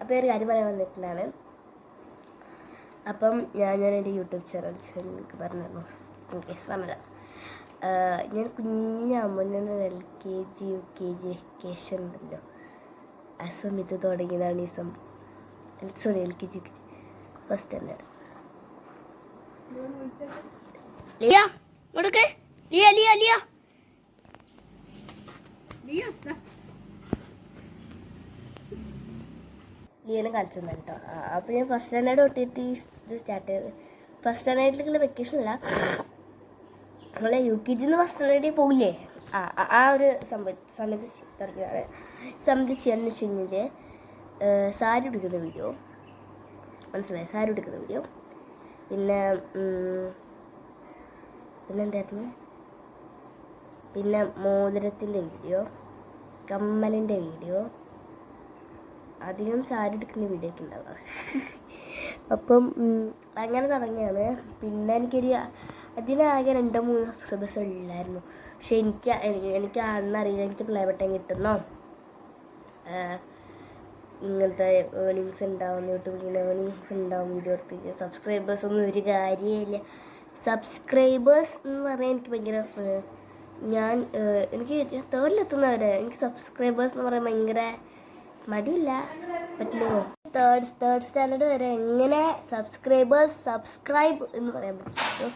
അപ്പോൾ ഒരു കാര്യം പറയാൻ വന്നിട്ടുള്ളതാണ്. അപ്പം ഞാൻ എൻ്റെ യൂട്യൂബ് ചാനൽ നിങ്ങൾക്ക് പറഞ്ഞു കേസ് പറഞ്ഞില്ല. ഞാൻ കുഞ്ഞാകുമ്പോൾ ഞാൻ LKG UKG വെക്കേഷൻ ഉണ്ടല്ലോ, ആ സമയത്ത് തുടങ്ങിയതാണ് ഈ സംഭവം. Sorry, LKG UKG first standard. Liya കൊടുക്ക്, ലിയ ലിയ ലിയ ലിയനെ കളിച്ചു തന്നെ കേട്ടോ. അപ്പോൾ ഞാൻ ഫസ്റ്റ് സ്റ്റാൻഡേർഡ് തൊട്ടിട്ട് ഇത് സ്റ്റാർട്ട് ചെയ്ത്. ഫസ്റ്റ് സ്റ്റാൻഡേർഡിലേക്കുള്ള വെക്കേഷൻ അല്ല, നമ്മളെ UKG ഫസ്റ്റ് സ്റ്റാൻഡേർഡിൽ പോകില്ലേ, ആ ഒരു സമയത്ത് തുടങ്ങിയതാണ്. സമയത്ത് ചെയ്യാന്ന് വെച്ച് കഴിഞ്ഞാൽ സാരി ഉടുക്കുന്ന വീഡിയോ, മനസ്സിലായി, സാരി ഉടുക്കുന്ന വീഡിയോ. പിന്നെന്തായിരുന്നു, പിന്നെ മോതിരത്തിൻ്റെ വീഡിയോ, കമ്മലിൻ്റെ വീഡിയോ, അധികം സാരി എടുക്കുന്ന വീഡിയോ ഒക്കെ ഉണ്ടാവുക. അപ്പം അങ്ങനെ തുടങ്ങിയാണ്. പിന്നെ അതിനാകെ 2-3 സബ്സ്ക്രൈബേഴ്സ് ഉള്ളായിരുന്നു. പക്ഷെ എനിക്ക് അന്നറിയില്ല എനിക്ക് പ്ലേ ബട്ടൺ കിട്ടുന്നോ, ഇങ്ങനത്തെ ഏർണിങ്സ് ഉണ്ടാവും, യൂട്യൂബിൽ ഏർണിങ്സ് ഉണ്ടാവും വീഡിയോ എടുത്തിട്ട്. സബ്സ്ക്രൈബേഴ്സ് ഒന്നും ഒരു കാര്യമില്ല. സബ്സ്ക്രൈബേഴ്സ് എന്ന് പറയാൻ എനിക്ക് ഭയങ്കര എനിക്ക് തേർഡിലെത്തുന്നവരെ എനിക്ക് സബ്സ്ക്രൈബേഴ്സ് എന്ന് പറയാൻ ഭയങ്കര മടിയില്ല, പറ്റില്ല. തേർഡ് സ്റ്റാൻഡേർഡ് വരെ എങ്ങനെ സബ്സ്ക്രൈബ് എന്ന് പറയാൻ പറ്റും.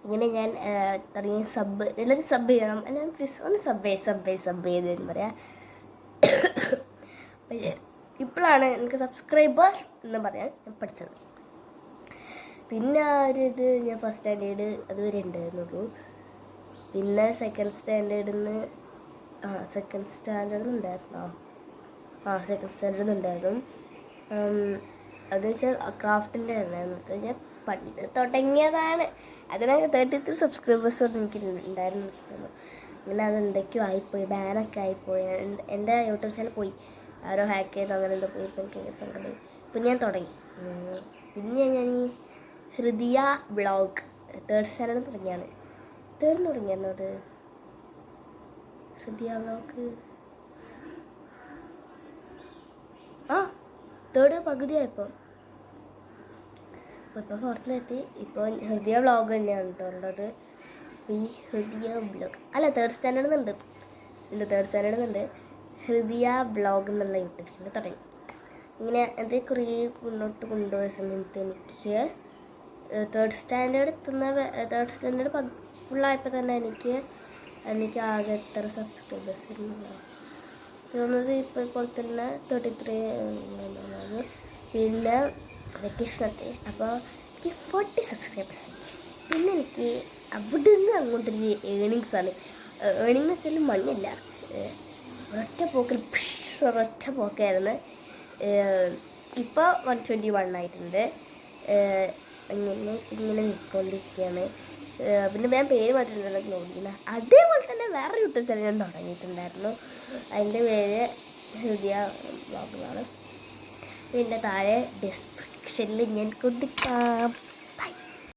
ഇങ്ങനെ ഞാൻ തുടങ്ങി എല്ലാവരും സബ് ചെയ്യണം, അല്ലെങ്കിൽ പ്ലീസ് ഒന്ന് സബ് ചെയ്തെന്ന് പറയാം. ഇപ്പോഴാണ് എനിക്ക് സബ്സ്ക്രൈബേഴ്സ് എന്ന് പറയാൻ പഠിച്ചത്. പിന്നെ ഇത് ഞാൻ ഫസ്റ്റ് സ്റ്റാൻഡേർഡ് അതുവരെ ഉണ്ടായിരുന്നുള്ളൂ. പിന്നെ സെക്കൻഡ് സ്റ്റാൻഡേർഡിൽ നിന്ന് സെക്കൻഡ് സ്റ്റാൻഡേർഡിൽ ഉണ്ടായിരുന്നു. അതെന്ന് വെച്ചാൽ ക്രാഫ്റ്റിൻ്റെ ആയിരുന്നു. ഞാൻ പണ്ട് തുടങ്ങിയതാണ്. അതിനൊക്കെ 33 സബ്സ്ക്രൈബേഴ്സോട് എനിക്ക് ഉണ്ടായിരുന്നു. അങ്ങനെ അതെന്തൊക്കെയോ ആയിപ്പോയി, ബാനൊക്കെ ആയിപ്പോയി. എൻ്റെ യൂട്യൂബ് ചാനൽ പോയി, ആരോ ഹാക്ക് ചെയ്ത് അങ്ങനെ എന്തോ പോയി. ഇപ്പോൾ എനിക്ക് സങ്കടം. പിന്നെ ഞാൻ തുടങ്ങി. പിന്നെ ഞാൻ ഈ ഹൃദയ വ്ളോഗ് തേർഡ് സ്റ്റാൻഡേർഡിൽ തുടങ്ങിയാണ്. തുടങ്ങിയായിരുന്നു അത് ഹൃദയ വ്ളോഗ്. തേർഡ് പകുതിയായപ്പോൾ ഇപ്പോൾ ഫോർത്തിലെത്തി. ഇപ്പോൾ ഹൃദയ വ്ളോഗ് തന്നെയാണ് കേട്ടോ ഉള്ളത്. ഈ ഹൃദയ വ്ളോഗ് അല്ല, തേർഡ് സ്റ്റാൻഡേർഡിൽ നിന്നുണ്ട് ഹൃദയ വ്ളോഗ് എന്നുള്ള യൂട്യൂബ് ചാനൽ തുടങ്ങി. ഇങ്ങനെ അത് കുറേ മുന്നോട്ട് കൊണ്ടുപോയ സമയത്ത് എനിക്ക് തേർഡ് സ്റ്റാൻഡേർഡ് ഫുള്ളായപ്പോൾ തന്നെ എനിക്ക് ആകെ എത്ര സബ്സ്ക്രൈബേഴ്സ് വരുന്നുണ്ടാവും തോന്നുന്നത് ഇപ്പോൾ തന്നെ 33. പിന്നെ വെക്കേഷനൊക്കെ അപ്പോൾ എനിക്ക് 40 സബ്സ്ക്രൈബേഴ്സ്. പിന്നെ എനിക്ക് അവിടെ നിന്ന് അങ്ങോട്ടൊരു ഏണിങ്സാണ്. ഏണിങ്സ് വെച്ചാൽ മണ്ണില്ല, ഒരൊറ്റ പോക്കായിരുന്നു. ഇപ്പോൾ 121 ആയിട്ടുണ്ട്. ഇങ്ങനെ നിൽക്കൊണ്ടിരിക്കുകയാണ്. പിന്നെ ഞാൻ പേര് മാറ്റിട്ടുണ്ടല്ലോ നോക്കിയില്ല. അതേപോലെ തന്നെ വേറെ യൂട്യൂബ് ചാനൽ ഞാൻ തുടങ്ങിയിട്ടുണ്ടായിരുന്നു. അതിൻ്റെ പേര് ഹൃദയ വ്ളോഗാണ്. ഇതിൻ്റെ താഴെ ഡിസ്ക്രിപ്ഷനിൽ ഞാൻ കൊടുക്കാം.